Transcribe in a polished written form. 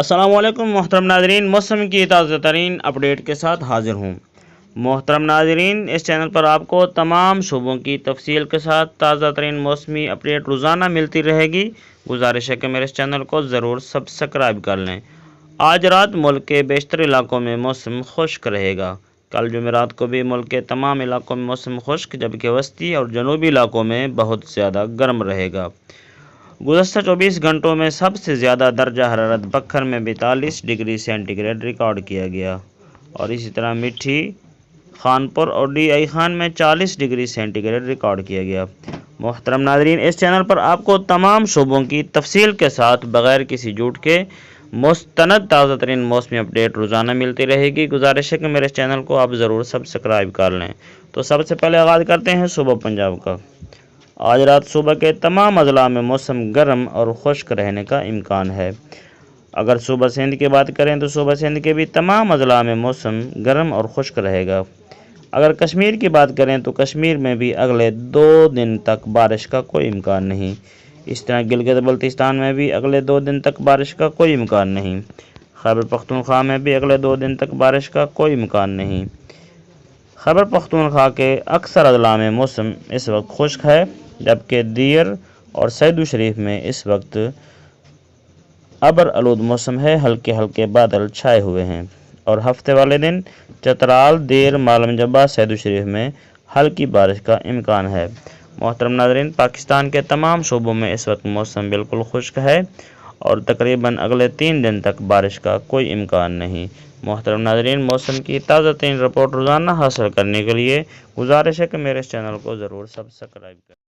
السلام علیکم محترم ناظرین، موسم کی تازہ ترین اپڈیٹ کے ساتھ حاضر ہوں۔ محترم ناظرین، اس چینل پر آپ کو تمام صوبوں کی تفصیل کے ساتھ تازہ ترین موسمی اپڈیٹ روزانہ ملتی رہے گی۔ گزارش ہے کہ میرے اس چینل کو ضرور سبسکرائب کر لیں۔ آج رات ملک کے بیشتر علاقوں میں موسم خشک رہے گا۔ کل جمعرات کو بھی ملک کے تمام علاقوں میں موسم خشک، جبکہ وسطی اور جنوبی علاقوں میں بہت زیادہ گرم رہے گا۔ گزشتہ 24 گھنٹوں میں سب سے زیادہ درجہ حرارت بکھر میں 42 ڈگری سینٹی گریڈ ریکارڈ کیا گیا، اور اسی طرح مٹھی، خانپور اور ڈی آئی خان میں 40 ڈگری سینٹی گریڈ ریکارڈ کیا گیا۔ محترم ناظرین، اس چینل پر آپ کو تمام صوبوں کی تفصیل کے ساتھ بغیر کسی جھوٹ کے مستند تازہ ترین موسمی اپڈیٹ روزانہ ملتی رہے گی۔ گزارش ہے کہ میرے اس چینل کو آپ ضرور سبسکرائب کر لیں۔ تو سب سے پہلے آغاز کرتے ہیں صوبہ پنجاب کا۔ آج رات صوبہ کے تمام اضلاع میں موسم گرم اور خشک رہنے کا امکان ہے۔ اگر صوبہ سندھ کی بات کریں تو صوبہ سندھ کے بھی تمام اضلاع میں موسم گرم اور خشک رہے گا۔ اگر کشمیر کی بات کریں تو کشمیر میں بھی اگلے 2 دن تک بارش کا کوئی امکان نہیں۔ اس طرح گلگت بلتستان میں بھی اگلے 2 دن تک بارش کا کوئی امکان نہیں۔ خیبر پختونخوا میں بھی اگلے 2 دن تک بارش کا کوئی امکان نہیں۔ خیبر پختونخوا کے اکثر اضلاع میں موسم اس وقت خشک ہے، جبکہ دیر اور سیدو شریف میں اس وقت ابر آلود موسم ہے، ہلکے ہلکے بادل چھائے ہوئے ہیں، اور ہفتے والے دن چترال، دیر، معلم جبہ، سیدو شریف میں ہلکی بارش کا امکان ہے۔ محترم ناظرین، پاکستان کے تمام صوبوں میں اس وقت موسم بالکل خشک ہے، اور تقریباً اگلے 3 دن تک بارش کا کوئی امکان نہیں۔ محترم ناظرین، موسم کی تازہ ترین رپورٹ روزانہ حاصل کرنے کے لیے گزارش ہے کہ میرے اس چینل کو ضرور سبسکرائب کریں۔